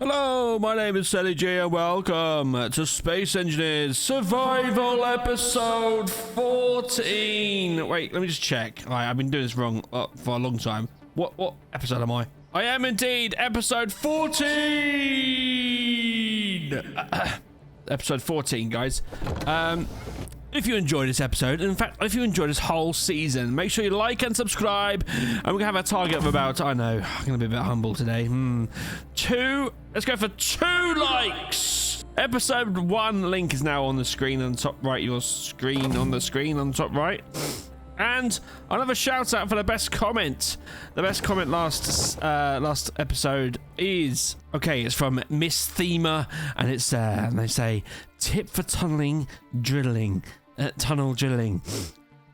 Hello, my name is Sally G and welcome to Space Engineers Survival Episode 14. Wait, let me just check. Alright, I've been doing this wrong for a long time. What episode am I? I am indeed episode 14! Episode 14, guys. If you enjoyed this episode, in fact, if you enjoyed this whole season, make sure you like and subscribe. And we're going to have a target of about, I know, I'm going to be a bit humble today. 2, let's go for 2 likes. Episode 1 link is now on the screen on the top right. Your screen on the screen on the top right. And another shout out for the best comment. The best comment last episode is, okay, it's from Miss Thema, and it's and they say, tip for tunnel drilling.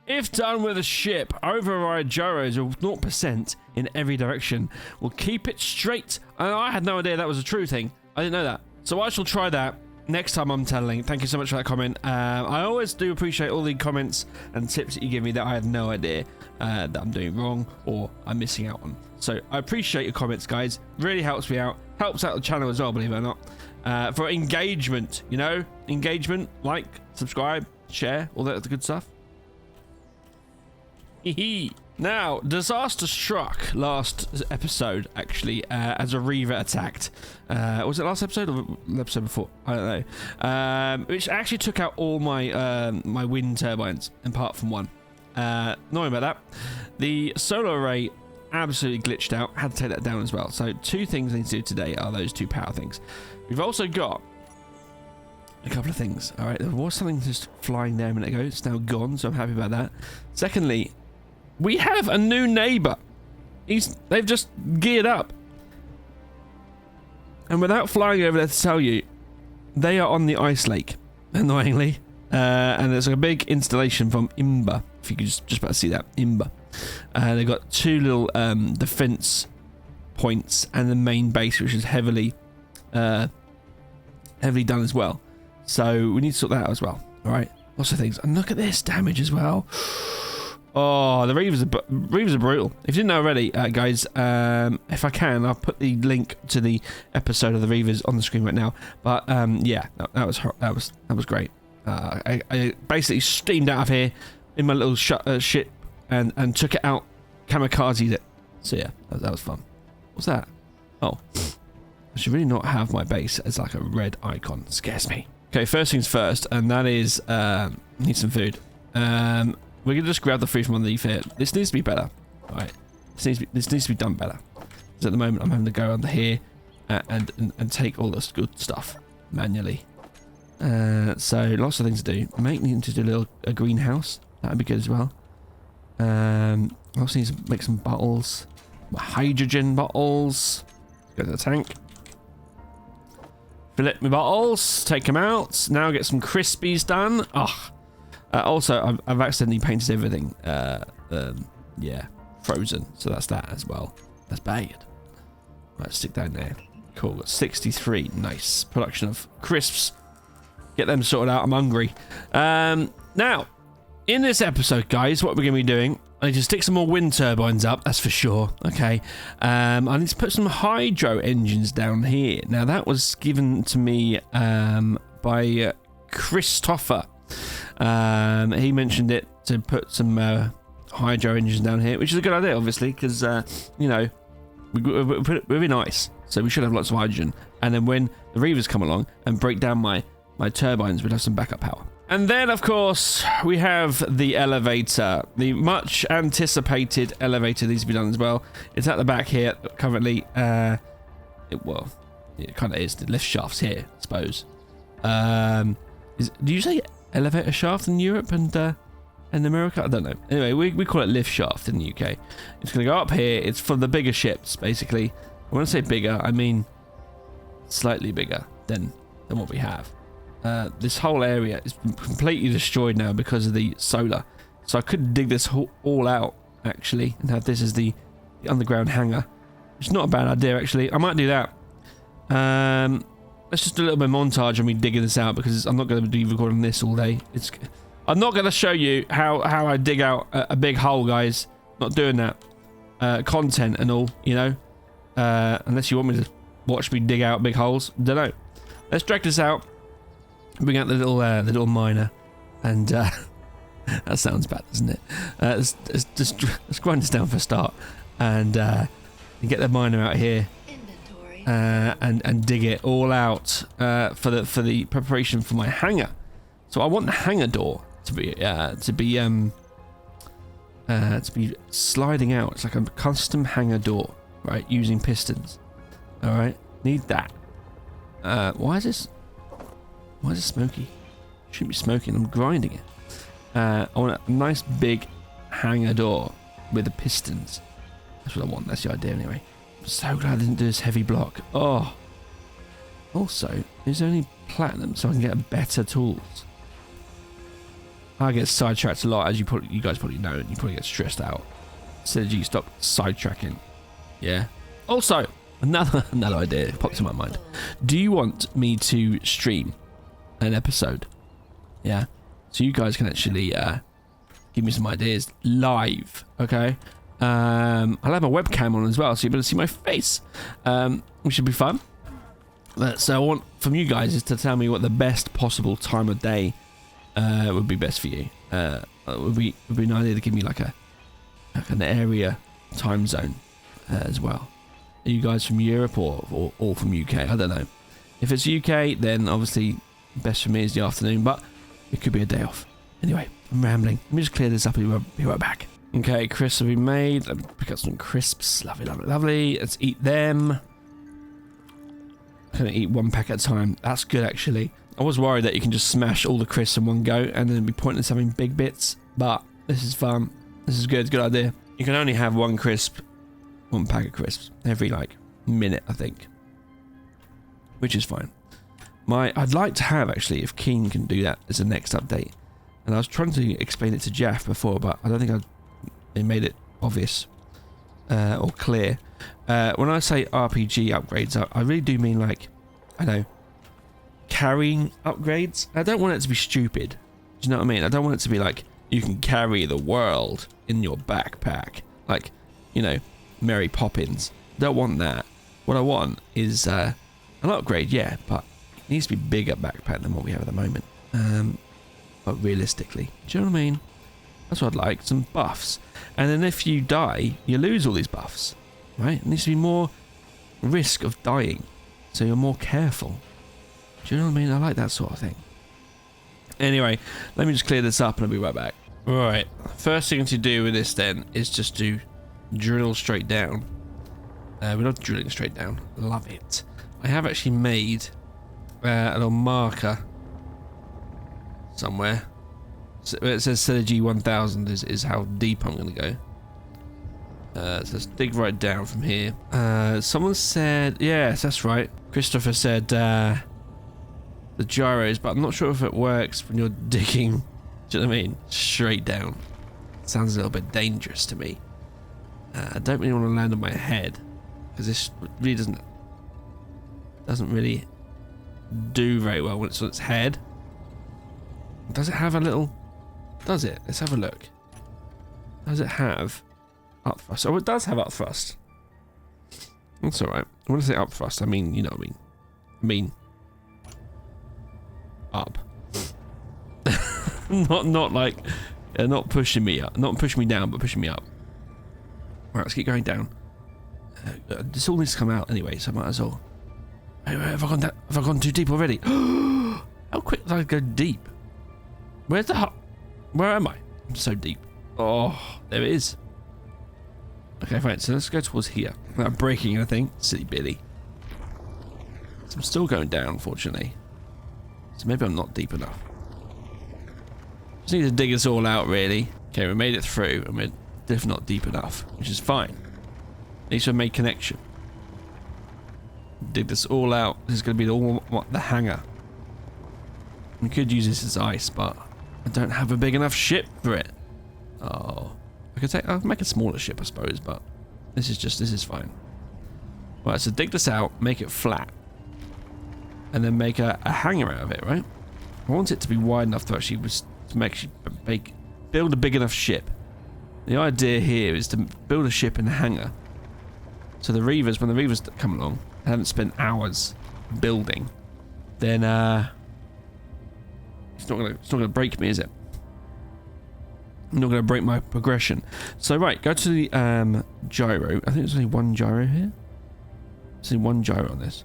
If done with a ship, override gyros of 0% in every direction will keep it straight. And I had no idea that was a true thing. I didn't know that. So I shall try that next time I'm tunneling. Thank you so much for that comment. I always do appreciate all the comments and tips that you give me that I have no idea that I'm doing wrong or I'm missing out on. So I appreciate your comments, guys. Really helps me out. Helps out the channel as well, believe it or not. For engagement, you know, engagement, like, subscribe, share, all that good stuff. Now, disaster struck last episode, actually, as a Reaver attacked. Was it last episode or the episode before? I don't know. Which actually took out all my my wind turbines, apart from one. Annoying about that. The solar array absolutely glitched out. Had to take that down as well. So 2 things I need to do today are those 2 power things. We've also got a couple of things. All right, there was something just flying there a minute ago. It's now gone, so I'm happy about that. Secondly, we have a new neighbor. They've just geared up. And without flying over there to tell you, they are on the ice lake, annoyingly. And there's a big installation from Imba, if you could just about see that, Imba. They've got 2 little defense points and the main base, which is heavily done as well. So we need to sort that out as well. All right, lots of things. And look at this damage as well. Oh, the Reavers are brutal. If you didn't know already, guys, if I can, I'll put the link to the episode of the Reavers on the screen right now. But yeah, that was great. I basically steamed out of here in my little ship and took it out, kamikazed it. So yeah, that was fun. What's that? Oh, I should really not have my base as like a red icon. It scares me. Okay, first things first, and that is need some food. We're gonna just grab the food from underneath here. This needs to be better. All right, this needs to be done better. Because at the moment I'm having to go under here and take all this good stuff manually. So lots of things to do. Need to do a greenhouse. That'd be good as well. Also need to make some bottles, hydrogen bottles. Go to the tank. Fill my bottles. Take them out. Now get some crispies done. Oh. Also, I've accidentally painted everything. Yeah, frozen. So that's that as well. That's bad. Right, stick down there. Cool. Got 63. Nice. Production of crisps. Get them sorted out. I'm hungry. Now, in this episode, guys, what we're going to be doing, I need to stick some more wind turbines up. That's for sure. Okay. I need to put some hydro engines down here. Now, that was given to me by Christopher. He mentioned it to put some hydro engines down here, which is a good idea, obviously, because you know, we're really nice, so we should have lots of hydrogen. And then when the Reavers come along and break down my turbines, we'll have some backup power. And then, of course, we have the elevator, the much anticipated elevator needs to be done as well. It's at the back here currently. It kind of is. The lift shaft's here, I suppose. Do you say elevator shaft in Europe and America? I don't know. Anyway, we call it lift shaft in the UK. It's going to go up here. It's for the bigger ships, basically. When I say bigger, I mean slightly bigger than what we have. This whole area is completely destroyed now because of the solar. So I could dig this all out, actually, and have this as the underground hangar. It's not a bad idea, actually. I might do that. Let's just do a little bit of montage of me digging this out, because I'm not going to be recording this all day. I'm not going to show you how I dig out a big hole, guys. Not doing that. Content and all, you know. Unless you want me to watch me dig out big holes. Don't know. Let's drag this out. Bring out the little miner, and that sounds bad, doesn't it? Let's grind this down for a start, and get the miner out here, and dig it all out for the preparation for my hangar. So I want the hangar door to be sliding out. It's like a custom hangar door, right? Using pistons. All right, need that. Why is this smoky? Shouldn't be smoking. I'm grinding it. I want a nice big hangar door with the pistons. That's what I want. That's the idea anyway. I'm so glad I didn't do this heavy block. Oh. Also, there's only platinum, so I can get better tools. I get sidetracked a lot, as you guys probably know, and you probably get stressed out. Synergy, stop sidetracking. Yeah. Also, another idea popped in my mind. Do you want me to stream an episode? Yeah. So you guys can actually give me some ideas live. Okay. I'll have my webcam on as well, so you'll be able to see my face, which should be fun. So I want from you guys is to tell me what the best possible time of day would be best for you. Would be an idea to give me like an area time zone as well. Are you guys from Europe or from UK? I don't know. If it's UK, then obviously best for me is the afternoon, but it could be a day off. Anyway, I'm rambling. Let me just clear this up and be right back. Okay, crisps have been made. Let me pick up some crisps. Lovely, lovely, lovely. Let's eat them. I'm gonna eat one pack at a time. That's good, actually. I was worried that you can just smash all the crisps in one go and then it'd be pointless having big bits, but this is fun. This is good. It's a good idea. You can only have one pack of crisps every like minute, I think, which is fine. I'd like to have, actually, if Keen can do that as the next update. And I was trying to explain it to Jeff before, but I don't think they made it obvious or clear. When I say RPG upgrades, I really do mean like, I know, carrying upgrades. I don't want it to be stupid. Do you know what I mean? I don't want it to be like, you can carry the world in your backpack. Like, you know, Mary Poppins. Don't want that. What I want is an upgrade, yeah, but it needs to be bigger backpack than what we have at the moment. But realistically, do you know what I mean? That's what I'd like, some buffs. And then if you die, you lose all these buffs, right? It needs to be more risk of dying, so you're more careful. Do you know what I mean? I like that sort of thing. Anyway, let me just clear this up and I'll be right back. Right, first thing to do with this then is just to drill straight down. We're not drilling straight down. Love it. I have actually made a little marker somewhere. So it says Synergy 1000 is how deep I'm going to go. So let's dig right down from here. Someone said, yes, that's right. Christopher said the gyros, but I'm not sure if it works when you're digging. Do you know what I mean? Straight down. Sounds a little bit dangerous to me. I don't really want to land on my head because this really doesn't really do very well when it's on its head. Does it have a little? Does it? Let's have a look. Does it have up thrust? Oh, it does have up thrust. That's alright. When I say up thrust, I mean, you know what I mean. I mean up. not like not pushing me up, not pushing me down, but pushing me up. Alright, let's keep going down. This all needs to come out anyway, so I might as well. Have I gone too deep already? How quick did I go deep? Where's the hut? Where am I? I'm so deep. Oh, there it is. Okay, fine. So let's go towards here. Without breaking anything. Silly Billy. So I'm still going down, unfortunately. So maybe I'm not deep enough. Just need to dig this all out, really. Okay, we made it through, and we're definitely not deep enough, which is fine. At least we made connection. Dig this all out. This is going to be the hangar. We could use this as ice, but I don't have a big enough ship for it. Oh, I'll make a smaller ship, I suppose, but this is fine. Right, so dig this out, make it flat, and then make a hangar out of it, right? I want it to be wide enough to actually build a big enough ship. The idea here is to build a ship in a hangar, so the reavers, when the reavers come along, I haven't spent hours building, then it's not gonna break me, is it? I'm not gonna break my progression. So right, go to the gyro. I think there's only one gyro here. There's only one gyro on this,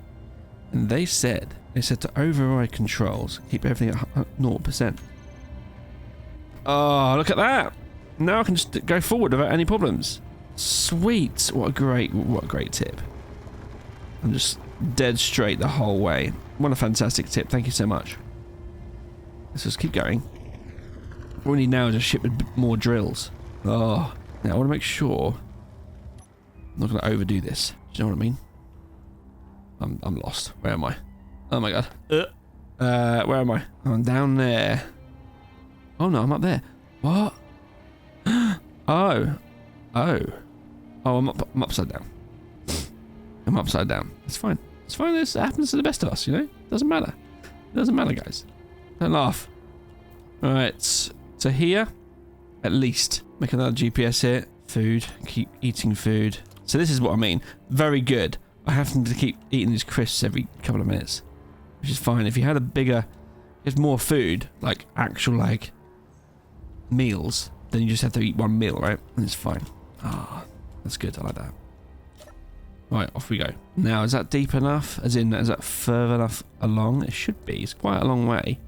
and they said to override controls, keep everything at 0%. Oh, look at that! Now I can just go forward without any problems. Sweet! What a great tip. I'm just dead straight the whole way. What a fantastic tip. Thank you so much. Let's just keep going. What we need now is a ship with more drills. Oh, now I want to make sure I'm not going to overdo this. Do you know what I mean? I'm lost. Where am I? Oh my god. Where am I? I'm down there. Oh no, I'm up there. What? Oh, I'm upside down. I'm upside down. It's fine. It's fine. This happens to the best of us, you know? Doesn't matter. It doesn't matter, guys. Don't laugh. Alright, so here, at least, make another GPS here. Food. Keep eating food. So this is what I mean. Very good. I have to keep eating these crisps every couple of minutes, which is fine. If you had a bigger, if more food, like actual like meals, then you just have to eat one meal, right? And it's fine. Ah, that's good. I like that. Right, off we go. Now, is that deep enough? As in, is that further enough along? It should be. It's quite a long way.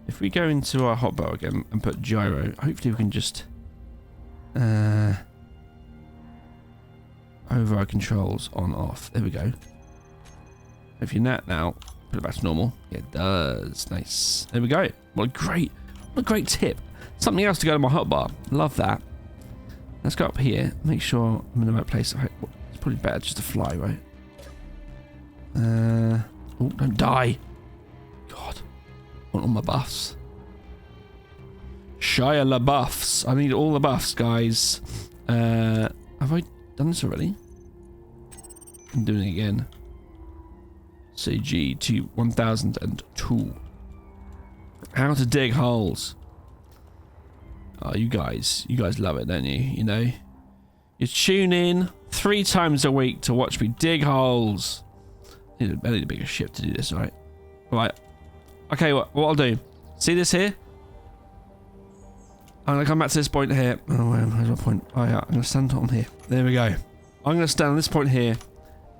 If we go into our hotbar again and put gyro, hopefully we can just override controls on off. There we go. If you're that now, put it back to normal. Yeah, it does. Nice. There we go. What a great tip. Something else to go to my hotbar. Love that. Let's go up here. Make sure I'm in the right place. It's probably better just to fly, right? Oh, don't die. God. I want all my buffs. Shia LaBuffs. I need all the buffs, guys. Have I done this already? I'm doing it again. CG to 1002. How to dig holes. Oh, you guys love it, don't you? You know, you tune in 3 times a week to watch me dig holes. I need a bigger ship to do this, right? Right. Okay, what I'll do? See this here? I'm gonna come back to this point here. Oh, where's my point? Oh yeah, I'm gonna stand on here. There we go. I'm gonna stand on this point here,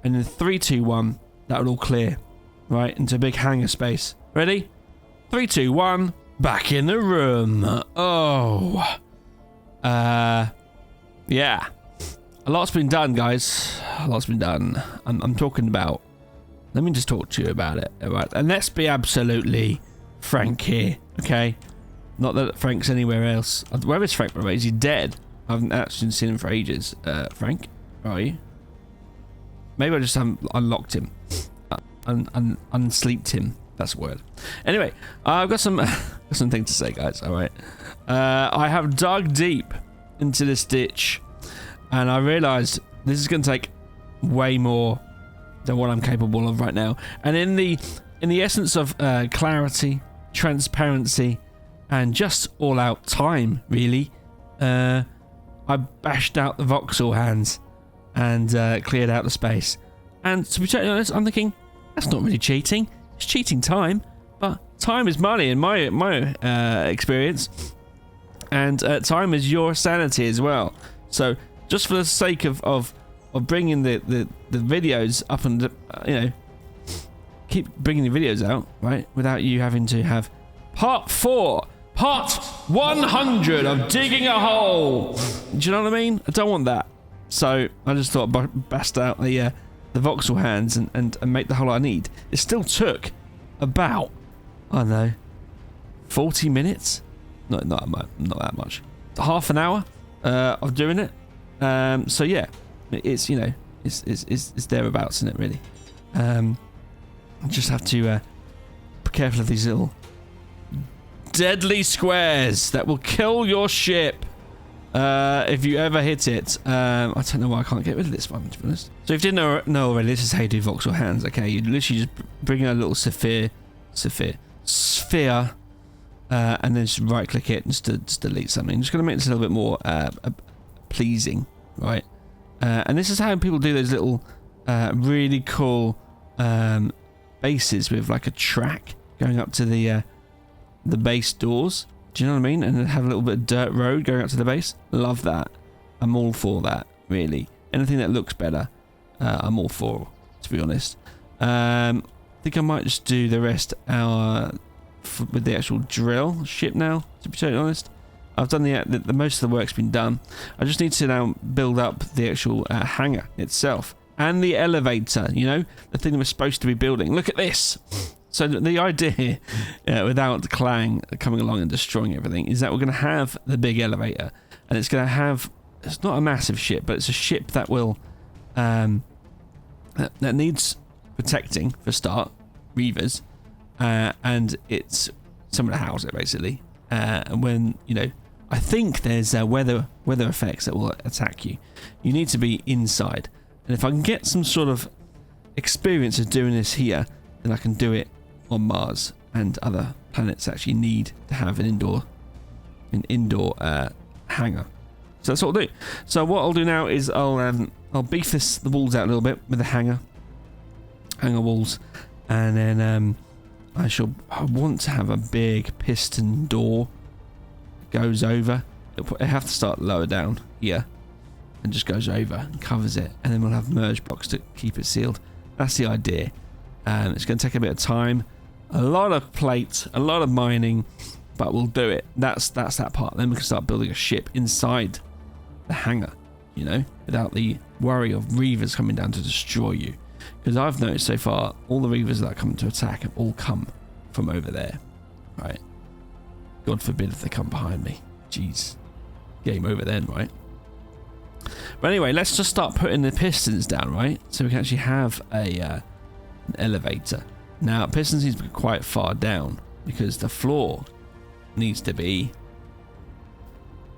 and in 3, 2, 1, that will all clear, right, into a big hangar space. Ready? 3, 2, 1. Back in the room. Oh. Yeah. A lot's been done, guys. A lot's been done. I'm talking about... Let me just talk to you about it, alright? And let's be absolutely frank here, okay? Not that Frank's anywhere else. Where is Frank, bro? Is he dead? I haven't actually seen him for ages. Frank, where are you? Maybe I just haven't unlocked him. Unsleeped him. That's a word. Anyway, I've got some things to say, guys. All right. I have dug deep into this ditch, and I realised this is going to take way more than what I'm capable of right now. And in the essence of clarity, transparency, and just all-out time, really, I bashed out the voxel hands and cleared out the space. And to be totally honest, I'm thinking that's not really cheating. It's cheating time, but time is money in my experience, and time is your sanity as well. So just for the sake of bringing the videos up and you know, keep bringing the videos out, right, without you having to have part 4, part 100 of digging a hole. Do you know what I mean? I don't want that. So I just thought I'd bust out the voxel hands and make the hole I need. It still took about, I don't know, 40 minutes? Not that much. Half an hour of doing it. So yeah, it's, you know, it's thereabouts, isn't it, really? Just have to be careful of these little deadly squares that will kill your ship. If you ever hit it. I don't know why I can't get rid of this one, to be honest. So if you didn't know already, this is how you do voxel hands, okay? You literally just bring in a little sphere, and then just right click it and just delete something. Just gonna make this a little bit more pleasing, right? And this is how people do those little really cool bases with like a track going up to the base doors. Do you know what I mean? And then have a little bit of dirt road going up to the base. Love that. I'm all for that, really. Anything that looks better, I'm all for, to be honest. I think I might just do the rest with the actual drill ship now, to be totally honest. I've done the most of the work's been done. I just need to now build up the actual hangar itself and the elevator, you know, the thing that we're supposed to be building. Look at this. So the idea, without Clang coming along and destroying everything, is that we're going to have the big elevator, and it's going to have, it's not a massive ship, but it's a ship that will that needs protecting for a start, reavers, and it's somewhere to house it basically. And when, you know, I think there's weather effects that will attack you. You need to be inside, and if I can get some sort of experience of doing this here, then I can do it on Mars and other planets that actually need to have an indoor hangar. So that's what I'll do. So what I'll do now is I'll beef the walls out a little bit with the hangar walls, and then I want to have a big piston door that goes over. I have to start lower down here and just goes over and covers it, and then we'll have merge blocks to keep it sealed. That's the idea. It's going to take a bit of time, a lot of plates, a lot of mining, but we'll do it. That's that part. Then we can start building a ship inside the hangar, you know, without the worry of reavers coming down to destroy you. Because I've noticed so far, all the reavers that are coming to attack have all come from over there, right? God forbid if they come behind me. Jeez, game over then, right? But anyway, let's just start putting the pistons down, right? So we can actually have an elevator. Now, pistons need to be quite far down because the floor needs to be,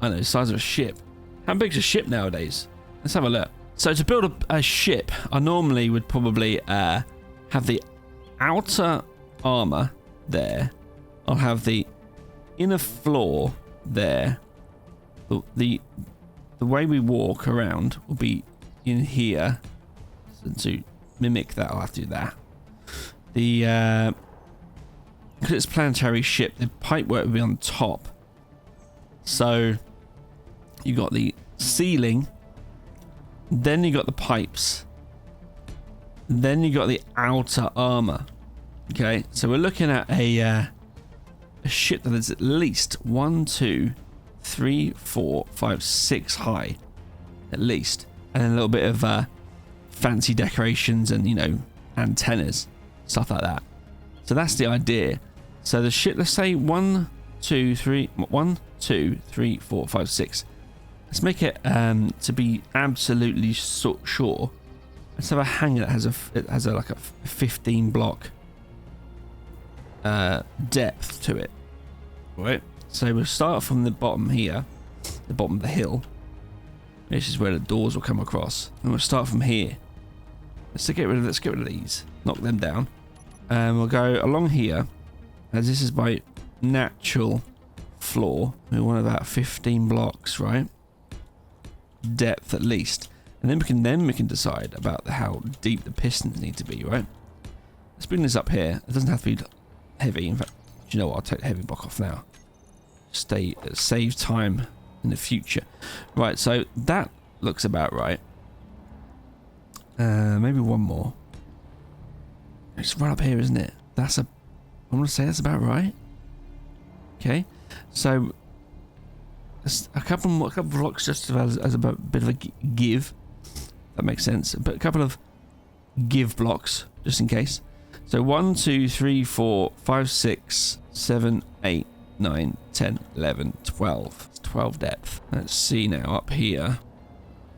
I don't know, the size of a ship. How big's a ship nowadays? Let's have a look. So to build a ship, I normally would probably have the outer armor there. I'll have the inner floor there. The way we walk around will be in here. So to mimic that, I'll have to do that. Because it's a planetary ship, the pipework will be on top. So you got the ceiling, then you got the pipes, then you got the outer armor. Okay, so we're looking at a ship that is at least 1, 2, 3, 4, 5, 6 high, at least, and then a little bit of fancy decorations and, you know, antennas, stuff like that. So that's the idea. So the ship, let's say 1, 2, 3, 4, 5, 6. Let's make it to be absolutely sure. Let's have a hangar that has like a 15 block depth to it. Right. So we'll start from the bottom here, the bottom of the hill. This is where the doors will come across, and we'll start from here. Let's get rid of these. Knock them down, and we'll go along here. As this is my natural floor, we want about 15 blocks, right? Depth at least, and then we can decide about how deep the pistons need to be, right? Let's bring this up here. It doesn't have to be heavy. In fact, do you know what? I'll take the heavy block off now. Save time in the future. Right, so that looks about right. Maybe one more. It's right up here, isn't it? I'm gonna say that's about right. Okay, so a couple of blocks just as a bit of a give. That makes sense. But a couple of give blocks just in case. So 1, 2, 3, 4, 5, 6, 7, 8, 9, 10, 11, 12. It's 12 depth. Let's see now up here.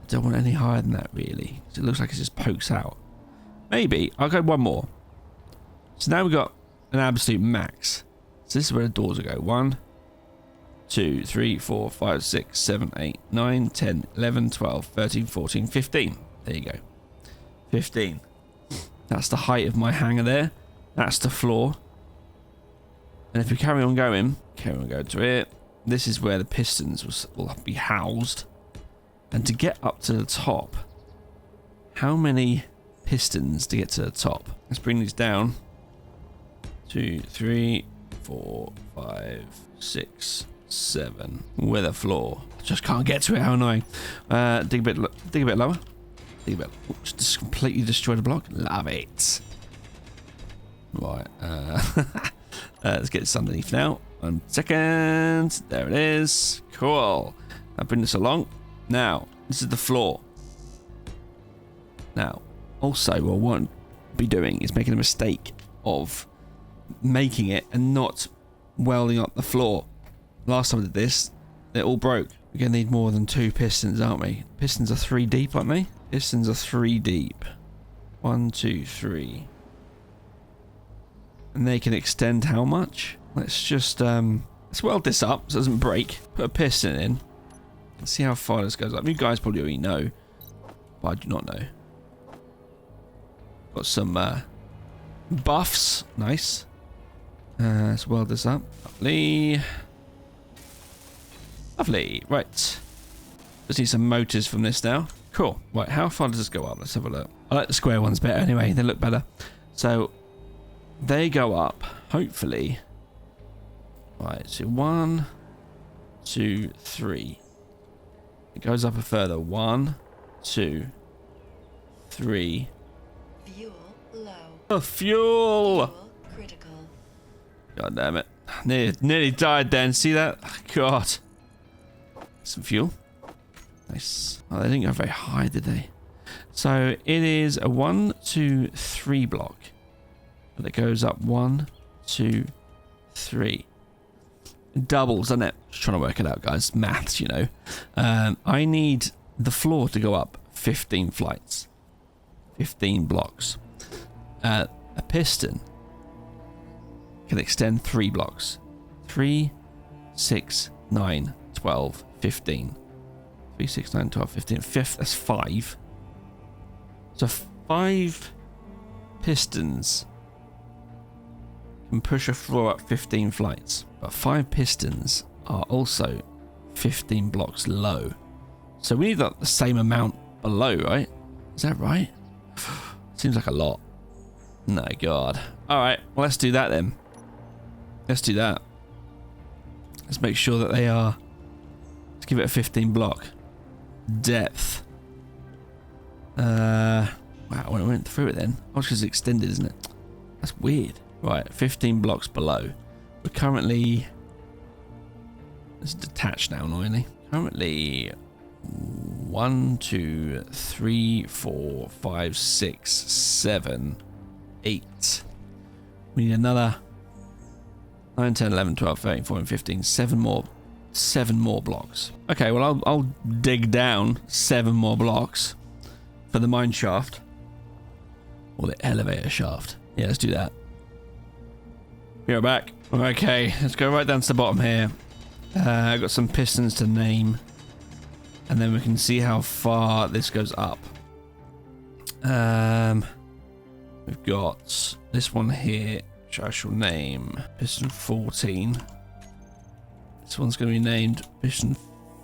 Don't want any higher than that really. So it looks like it just pokes out. Maybe I'll go one more. So now we've got an absolute max. So this is where the doors will go. 1, 2, 3, 4, 5, 6, 7, 8, 9, 10, 11, 12, 13, 14, 15. There you go. 15. That's the height of my hangar there. That's the floor. And if we carry on going to it, this is where the pistons will be housed. And to get up to the top, how many pistons to get to the top. Let's bring these down. 2, 3, 4, 5, 6, 7. With a floor. Just can't get to it. How annoying. Dig a bit lower. Dig a bit. Oops, just completely destroy the block. Love it. Right. Let's get this underneath now. 1 second. There it is. Cool. Now bring this along. Now, this is the floor. Now, also, what I won't be doing is making a mistake of making it and not welding up the floor. Last time I did this, it all broke. We're going to need more than 2 pistons, aren't we? Pistons are 3 deep, aren't they? Pistons are 3 deep. 1, 2, 3. And they can extend how much? Let's just, let's weld this up so it doesn't break. Put a piston in. Let's see how far this goes up. You guys probably already know, but I do not know. Got some buffs. Nice. Let's weld this up. Lovely. Lovely. Right. Just need some motors from this now. Cool. Right, how far does this go up? Let's have a look. I like the square ones better anyway. They look better. So, they go up, hopefully. Right, so 1, 2, 3. It goes up a further 1, 2, 3. Fuel low. Oh, fuel! Fuel critical. God damn it. Nearly died then. See that? Oh, God. Some fuel. Nice. Oh, they didn't go very high, did they? So it is a 1, 2, 3 block. But it goes up 1, 2, 3. It doubles, doesn't it? Just trying to work it out, guys. Maths, you know. I need the floor to go up 15 flights. 15 blocks. A piston can extend 3 blocks. 3, 6, 9, 12, 15. 3, 6, 9, 12, 15. Fifth, that's 5. So 5 pistons can push a floor up 15 flights. But 5 pistons are also 15 blocks low. So we need the same amount below, right? Is that right? Seems like a lot. No, God. Alright, well, let's do that then. Let's do that. Let's make sure that they are... Let's give it a 15 block. Depth. Wow, when I went through it then. Oh, because it's extended, isn't it? That's weird. Right, 15 blocks below. We're currently... It's detached now, annoyingly. Currently... 1, 2, 3, 4, 5, 6, 7, 8. We need another 9, 10, 11, 12, 13, 14, 15, 7 more blocks. Okay, well, I'll dig down 7 more blocks for the mine shaft. Or the elevator shaft. Yeah, let's do that. Be right back. Okay, let's go right down to the bottom here. I've got some pistons to name. And then we can see how far this goes up. We've got this one here, which I shall name Piston 14. This one's going to be named Piston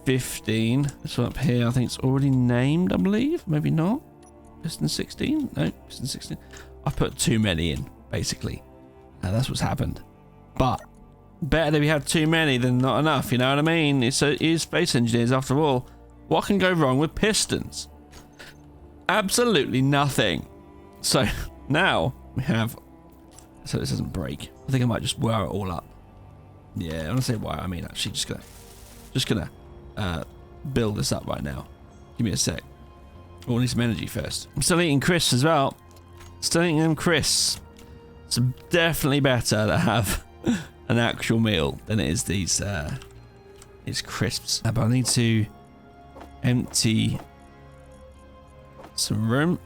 15. This one up here, I think it's already named, I believe. Maybe not. Piston 16? No, Piston 16. I put too many in, basically. That's what's happened. But better that we have too many than not enough, you know what I mean? It is space engineers after all. What can go wrong with pistons? Absolutely nothing. So now we have... So this doesn't break. I think I might just wire it all up. Yeah, when I say wire, I mean actually just gonna build this up right now. Give me a sec. Oh, I need some energy first. I'm still eating crisps as well. Still eating them crisps. It's definitely better to have an actual meal than it is these crisps. But I need to empty some room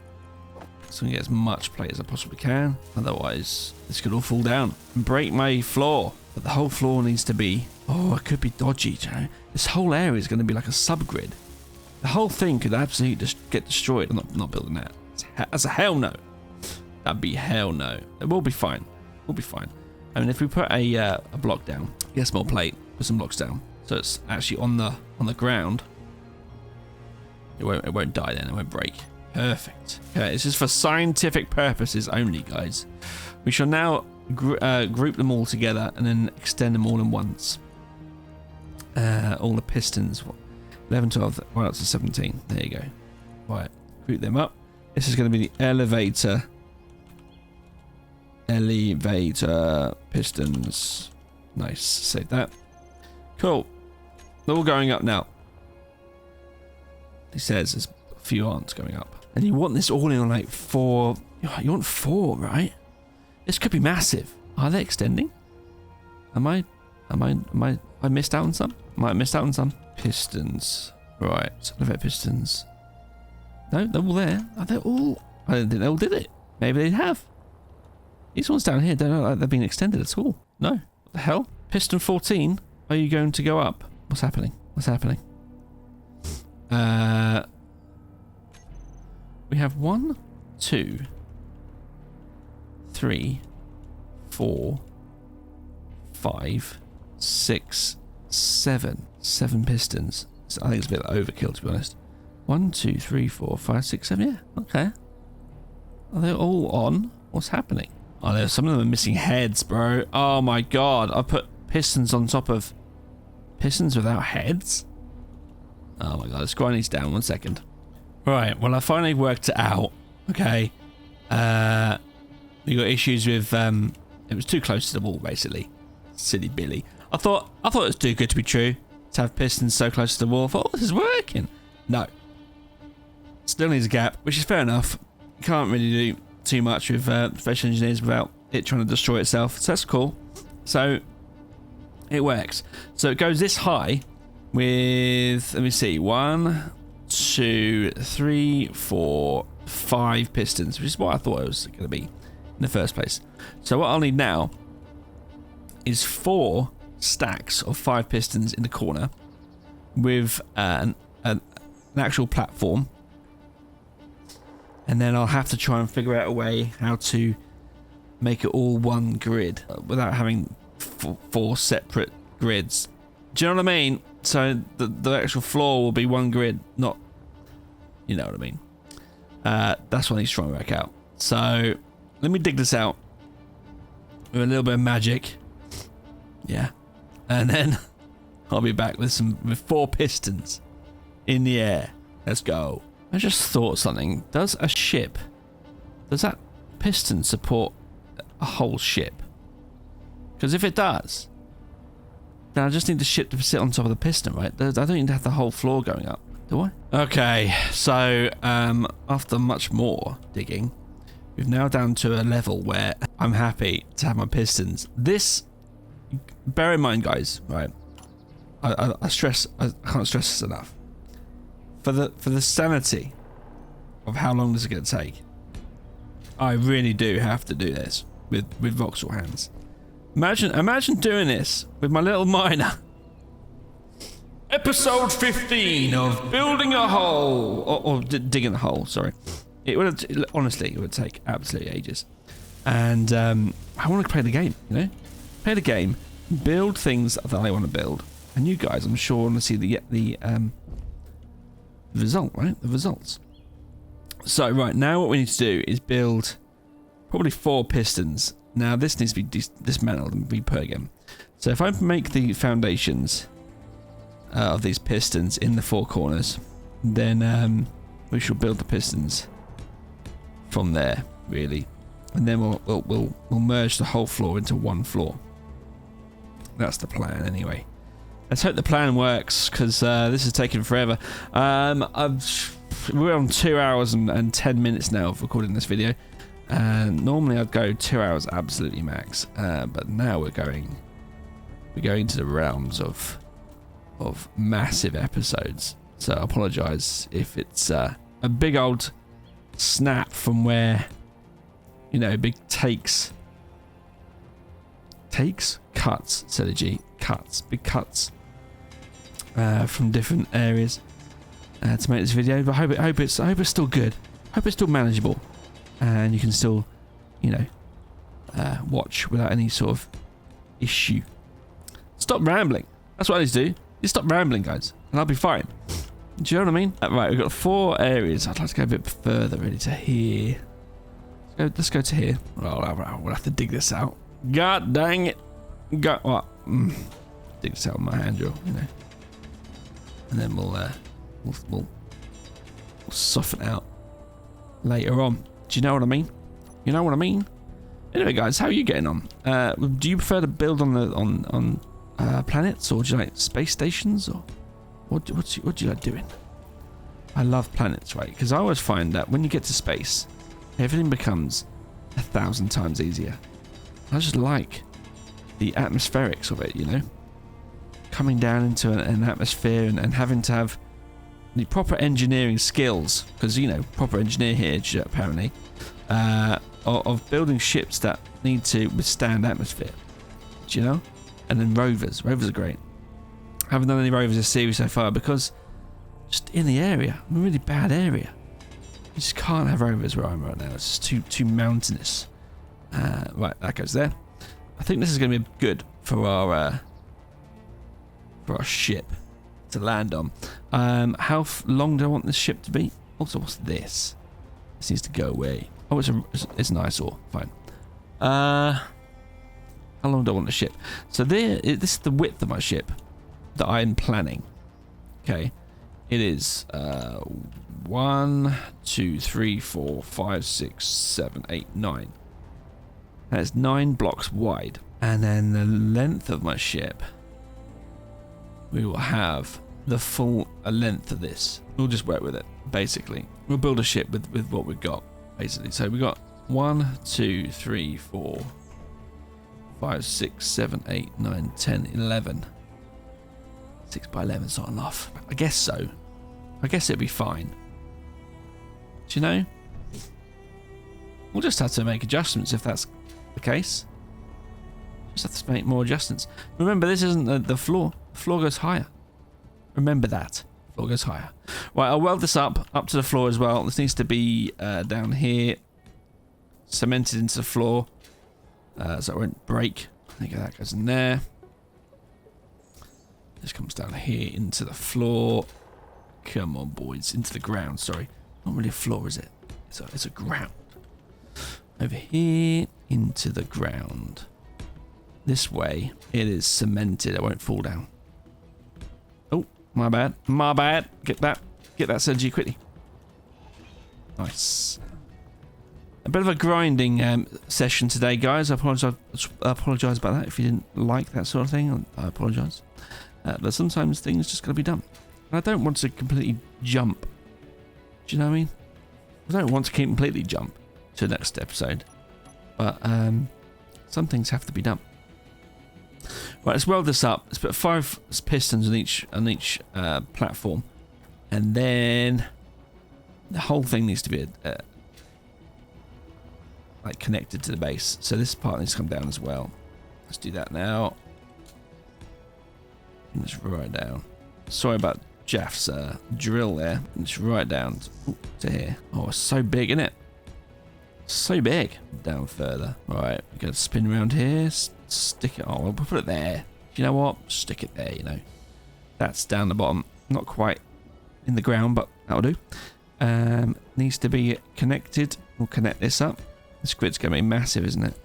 so I can get as much plate as I possibly can. Otherwise, this could all fall down and break my floor. But the whole floor needs to be... Oh, it could be dodgy, you know? This whole area is going to be like a subgrid. The whole thing could absolutely just get destroyed. I'm not building that. That's a hell no. That'd be hell no. It will be fine. We'll be fine. I mean, if we put a block down, get a small plate, put some blocks down, so it's actually on the ground. It won't die then. It won't break. Perfect. Okay, this is for scientific purposes only, guys. We shall now group them all together and then extend them all in once. All the pistons. 11, 12, right up to 17. There you go. Right, group them up. This is going to be the elevator pistons. Nice, save that. Cool. They're all going up now. He says there's a few aren't going up. And you want this all in on like 4. You want 4, right? This could be massive. Are they extending? I missed out on some? Might have missed out on some. Pistons. Right, elevator pistons. No, they're all there. Are they all? I didn't think they all did it. Maybe they have. These ones down here don't look like they've been extended at all. No. What the hell? Piston 14, are you going to go up? What's happening? What's happening? We have 1, 2, 3, 4, 5, 6, 7. 7 pistons. So I think it's a bit overkill, to be honest. 1, 2, 3, 4, 5, 6, 7. Yeah, okay. Are they all on? What's happening? Oh, there's some of them are missing heads, bro. Oh my god, I put pistons on top of pistons without heads. Oh my god, let's grind these down 1 second. Right, well I finally worked it out. Okay. We got issues with it was too close to the wall, basically. Silly Billy. I thought it was too good to be true to have pistons so close to the wall. I thought, oh, this is working. No. Still needs a gap, which is fair enough. Can't really do too much with professional engineers without it trying to destroy itself. So that's cool. So it works. So it goes this high with, let me see, 1, 2, 3, 4, 5 pistons, which is what I thought it was going to be in the first place. So what I'll need now is 4 stacks of 5 pistons in the corner with an actual platform. And then I'll have to try and figure out a way how to make it all one grid without having 4 separate grids. Do you know what I mean? So the actual floor will be one grid, not... You know what I mean. That's what I need to try and work out. So let me dig this out with a little bit of magic. Yeah. And then I'll be back with 4 pistons in the air. Let's go. I just thought something. Does that piston support a whole ship? Because if it does, then I just need the ship to sit on top of the piston, right? I don't need to have the whole floor going up, do I? Okay, so after much more digging, we've now down to a level where I'm happy to have my pistons. This, bear in mind, guys, right? I can't stress this enough. For the sanity of how long this is going to take, I really do have to do this with voxel hands. Imagine doing this with my little miner. Episode 15 of building a hole or digging a hole. Sorry, honestly it would take absolutely ages, and I want to play the game. You know, play the game, build things that I want to build, and you guys, I'm sure, want to see the result, right? The results. So right now what we need to do is build probably 4 pistons. Now this needs to be dismantled and re-put again. So if I make the foundations of these pistons in the 4 corners, then we shall build the pistons from there, really, and then we'll merge the whole floor into one floor. That's the plan anyway. Let's hope the plan works, because this is taking forever. We're on 2 hours and 10 minutes now of recording this video. And normally I'd go 2 hours absolutely max. But now we're going to the realms of massive episodes. So I apologise if it's a big old snap from where, you know, big cuts, said a G. Big cuts from different areas to make this video, but I hope it's still good. Hope it's still manageable, and you can still, you know, watch without any sort of issue. Stop rambling. That's what I need to do. Just stop rambling, guys, and I'll be fine. Do you know what I mean? Right, we've got 4 areas. I'd like to go a bit further, really, to here. Let's go to here. Oh, we'll have to dig this out. God dang it. What? Dig this out with my hand drill, you know. And then we'll soften out later on. Do you know what I mean? You know what I mean? Anyway, guys, how are you getting on? Do you prefer to build on planets, or do you like space stations, or what do you like doing? I love planets, right? Because I always find that when you get to space, everything becomes 1,000 times easier. I just like the atmospherics of it, you know, coming down into an atmosphere and having to have the proper engineering skills, because, you know, proper engineer here apparently, of building ships that need to withstand atmosphere. Do you know? And then rovers are great. I haven't done any rovers this series so far because just in the area, I'm in a really bad area. You just can't have rovers where I'm right now. It's just too mountainous. Right, that goes there. I think this is going to be good for our ship to land on. How long do I want this ship to be? Also, what's this? This needs to go away. Oh, it's an eyesore. Fine. How long do I want the ship? So this is the width of my ship that I'm planning. Okay. It is 1, 2, 3, 4, 5, 6, 7, 8, 9. That's 9 blocks wide. And then the length of my ship, we will have the full length of this. We'll just work with it, basically. We'll build a ship with what we've got, basically. So we've got 1, 2, 3, 4, 5, 6, 7, 8, 9, 10, 11. 6 by 11 is not enough. I guess so. I guess it'd be fine. Do you know? We'll just have to make adjustments if that's the case. Just have to make more adjustments. Remember, this isn't the floor. The floor goes higher. Remember that. The floor goes higher. Right, I'll weld this up to the floor as well. This needs to be down here, cemented into the floor, so it won't break. I think that goes in there. This comes down here into the floor. Come on, boys. Into the ground, sorry. Not really a floor, is it? It's a ground. Over here, into the ground. This way, it is cemented. It won't fall down. Oh, my bad. My bad. Get that synergy quickly. Nice. A bit of a grinding session today, guys. I apologise about that. If you didn't like that sort of thing, I apologise. But sometimes things just got to be done. And I don't want to completely jump. Do you know what I mean? I don't want to completely jump to the next episode. But some things have to be done. Right, let's weld this up. Let's put 5 pistons on each platform. And then the whole thing needs to be like connected to the base. So this part needs to come down as well. Let's do that now. And just right down. Sorry about Jaff's drill there. And just right down to here. Oh, it's so big, isn't it? So big. Down further. Right, we're going to spin around here. Stick it. Oh, we'll put it there. You know what? Stick it there, you know. That's down the bottom. Not quite in the ground, but that'll do. Needs to be connected. We'll connect this up. This grid's going to be massive, isn't it?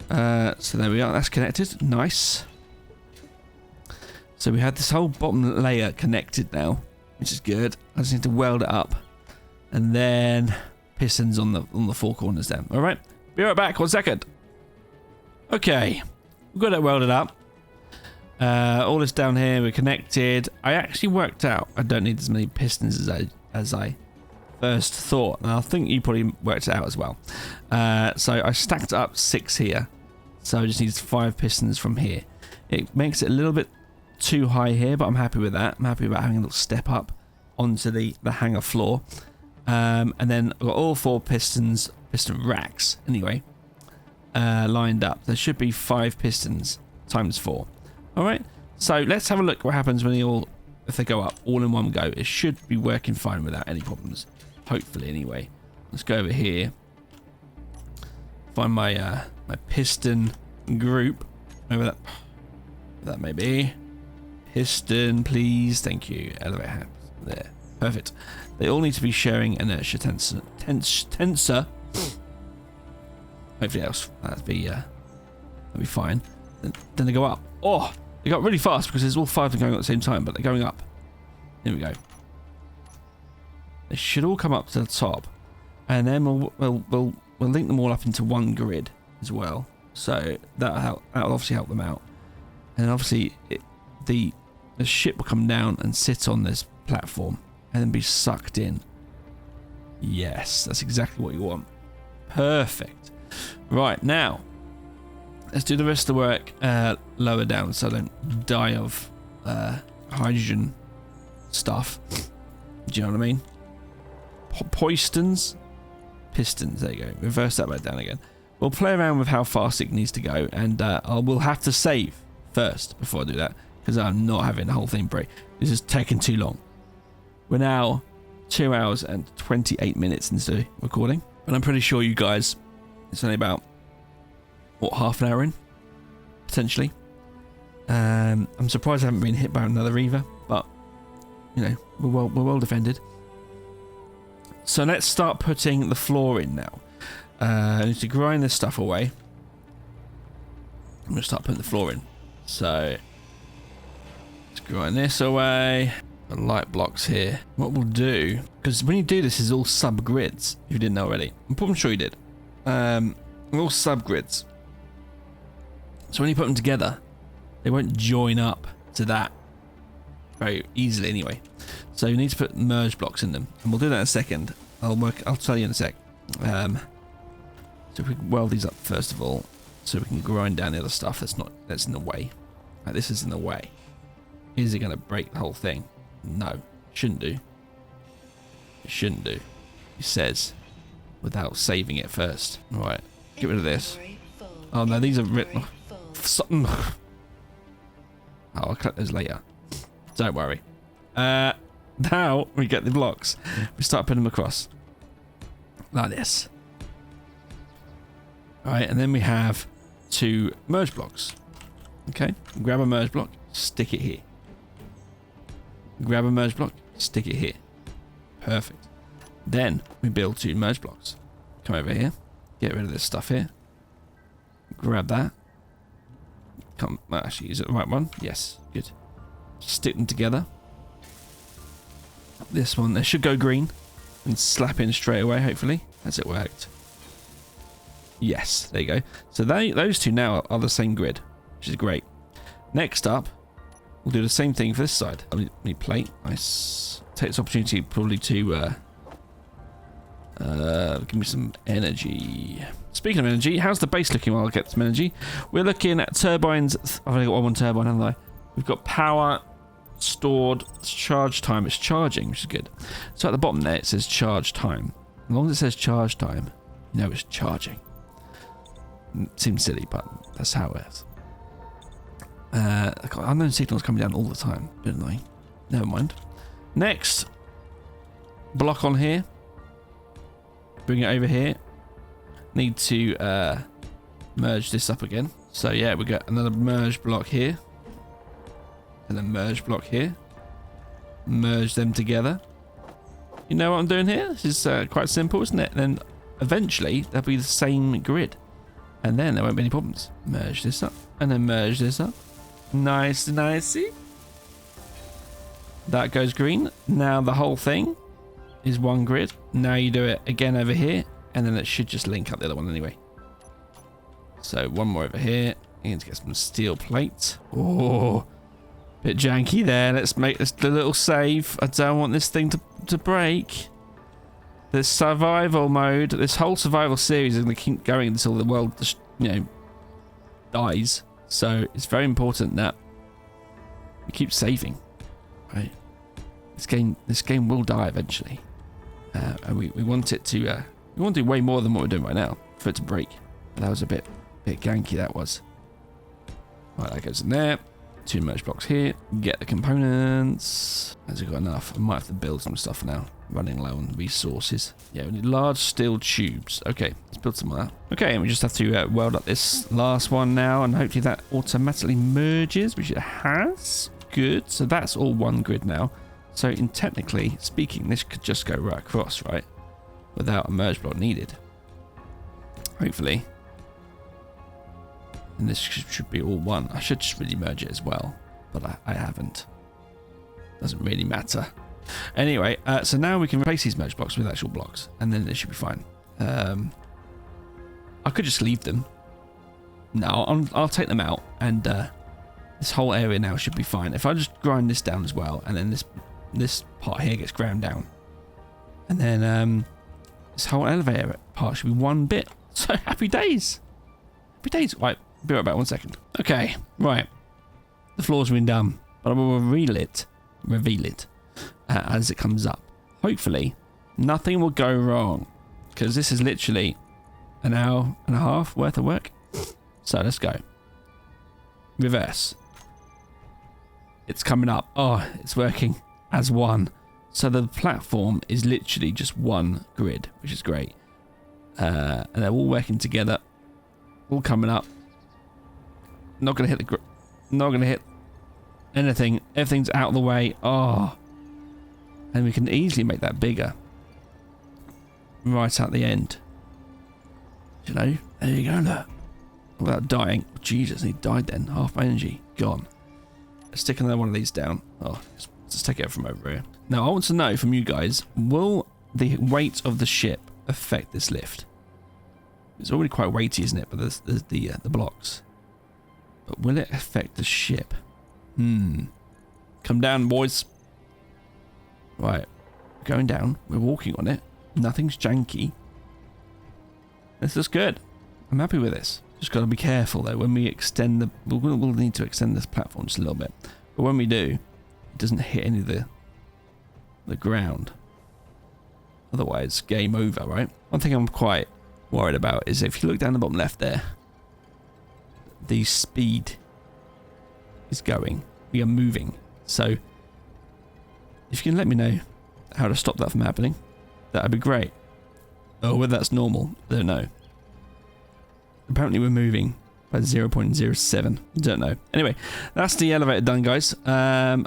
So there we are. That's connected. Nice. So we had this whole bottom layer connected now, which is good. I just need to weld it up. And then pistons on the 4 corners then. All right. Be right back. 1 second. Okay. We've got it welded up. All this down here, we're connected. I actually worked out I don't need as many pistons as I first thought. And I think you probably worked it out as well. So I stacked up 6 here. So I just need 5 pistons from here. It makes it a little bit too high here, but I'm happy with that. I'm happy about having a little step up onto the hangar floor. And then I've got all 4 piston racks, anyway, lined up. There should be 5 pistons times 4. Alright, so let's have a look what happens when if they go up all in one go. It should be working fine without any problems. Hopefully, anyway. Let's go over here. Find my my piston group. Whatever that may be. Piston, please. Thank you. Elevate hands. There. Perfect. They all need to be sharing inertia tensor. Hopefully that'll be fine. Then they go up. Oh, they got really fast because there's all 5 of them going at the same time, but they're going up. Here we go. They should all come up to the top, and then we'll link them all up into one grid as well. So that'll obviously help them out. And obviously the ship will come down and sit on this platform and then be sucked in. Yes, that's exactly what you want. Perfect. Right, now let's do the rest of the work lower down so I don't die of hydrogen stuff. Do you know what I mean? Pistons. There you go. Reverse that back down again. We'll play around with how fast it needs to go, and we'll have to save first before I do that, because I'm not having the whole thing break. This is taking too long. We're now 2 hours and 28 minutes into recording, and I'm pretty sure you guys, it's only about, what, half an hour in? Potentially. I'm surprised I haven't been hit by another Reaver, but, you know, we're well defended. So let's start putting the floor in now. I need to grind this stuff away. I'm going to start putting the floor in. So let's grind this away. The light blocks here. What we'll do, because when you do this, it's all sub-grids, if you didn't know already. I'm sure you did. All sub-grids. So when you put them together, they won't join up to that very easily anyway. So you need to put merge blocks in them, and we'll do that in a second. I'll tell you in a sec. So if we can weld these up first of all, so we can grind down the other stuff that's in the way. Like, this is in the way. Is it going to break the whole thing? No, it shouldn't do. It shouldn't do. He says, without saving it first. Right, get rid of this. Oh no, these are written. Oh, I'll cut those later. Don't worry. Now we get the blocks. We start putting them across like this. Alright, and then we have 2 merge blocks. Okay, grab a merge block, stick it here. Grab a merge block, stick it here. Perfect. Then we build 2 merge blocks. Come over here, get rid of this stuff here. Grab that. Actually, is it the right one? Yes, good. Stick them together. This one, they should go green and slap in straight away, hopefully. Has it worked? Yes, there you go. So those 2 now are the same grid, which is great. Next up, we'll do the same thing for this side. I need plate. Nice. Take this opportunity probably to give me some energy. Speaking of energy, how's the base looking while I get some energy? We're looking at turbines. I've only got one turbine, haven't I? We've got power stored, charge time. It's charging, which is good. So at the bottom there, it says charge time. As long as it says charge time, you know it's charging. It seems silly, but that's how it is. Unknown signals coming down all the time. Bit annoying. Never mind. Next, block on here. Bring it over here. Need to merge this up again. So yeah, we got another merge block here. And a merge block here. Merge them together. You know what I'm doing here? This is quite simple, isn't it? And then eventually they'll be the same grid. And then there won't be any problems. Merge this up. And then merge this up. Nice, nicey. That goes green. Now the whole thing is one grid. Now you do it again over here. And then it should just link up the other one anyway. So one more over here. You need to get some steel plate. Oh, bit janky there. Let's make this the little save. I don't want this thing to break. This survival mode, this whole survival series is going to keep going until the world just, dies. So it's very important that we keep saving, right? This game will die eventually, and we want it to. We want to do way more than what we're doing right now for it to break. That was a bit ganky. That was. Right, that goes in there. 2 merge blocks here. Get the components. Has it got enough? I might have to build some stuff now. Running low on resources. Yeah, we need large steel tubes. Okay, let's build some of that. Okay, and we just have to weld up this last one now, and hopefully that automatically merges, which it has. Good. So that's all one grid now. So in technically speaking, this could just go right across, right? Without a merge block needed. Hopefully. And this should be all one. I should just really merge it as well, but I haven't. Doesn't really matter. Anyway, so now we can replace these merge blocks with actual blocks, and then it should be fine. I could just leave them. No, I'll take them out, and this whole area now should be fine. If I just grind this down as well, and then this part here gets ground down, and then this whole elevator part should be one bit. So happy days. Happy days. Right, be right back 1 second. Okay, right. The floor's been done, but I will reveal it as it comes up. Hopefully, nothing will go wrong, because this is literally an hour and a half worth of work. So let's go. Reverse. It's coming up. Oh, it's working as one. So the platform is literally just one grid, which is great. And they're all working together, all coming up. Not gonna hit the not gonna hit anything. Everything's out of the way. Oh, and we can easily make that bigger right at the end. You know, there you go. Look, without dying. Jesus, he died then. Half my energy gone. Let's stick another one of these down. Oh, let's take it from over here. Now I want to know from you guys: will the weight of the ship affect this lift? It's already quite weighty, isn't it? But there's the blocks. But will it affect the ship? Come down, boys. Right, going down. We're walking on it. Nothing's janky. This looks good. I'm happy with this. Just got to be careful though when we extend the. We'll need to extend this platform just a little bit. But when we do, it doesn't hit any of the ground. Otherwise, game over, right? One thing I'm quite worried about is if you look down the bottom left there, the speed is going. We are moving. So, if you can let me know how to stop that from happening, that would be great. Or whether that's normal, I don't know. Apparently we're moving by 0.07. Don't know. Anyway, that's the elevator done, guys. I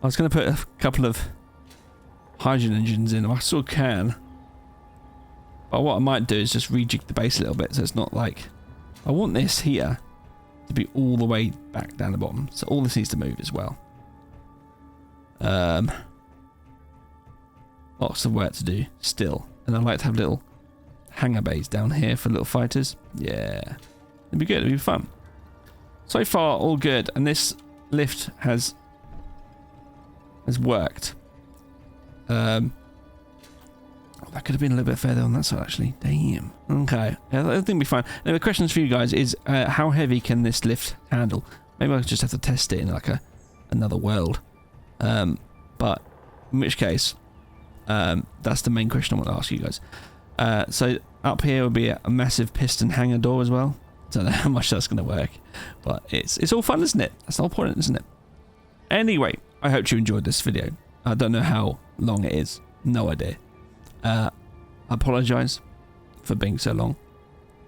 was going to put a couple of hydrogen engines in. I still can. But what I might do is just rejig the base a little bit so it's not like... I want this here to be all the way back down the bottom. So all this needs to move as well. Lots of work to do still. And I'd like to have little hangar bays down here for little fighters. Yeah. It'd be good. It'd be fun. So far, all good. And this lift has worked. That could have been a little bit further on that side, actually. Damn. Okay. Yeah, I think we'll be fine. Now, the questions for you guys is, how heavy can this lift handle? Maybe I just have to test it in like another world. But in which case, that's the main question I want to ask you guys. So up here will be a massive piston hangar door as well. Don't know how much that's going to work, but it's all fun, isn't it? That's the whole point, isn't it? Anyway, I hope you enjoyed this video. I don't know how long it is. No idea. I apologise for being so long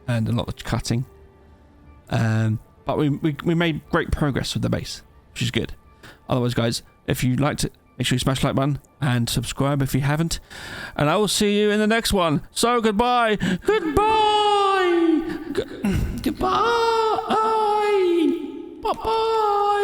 and a lot of cutting. But we made great progress with the base, which is good. Otherwise, guys, if you liked it, make sure you smash the like button and subscribe if you haven't. And I will see you in the next one. So goodbye. Goodbye. Goodbye. Bye-bye.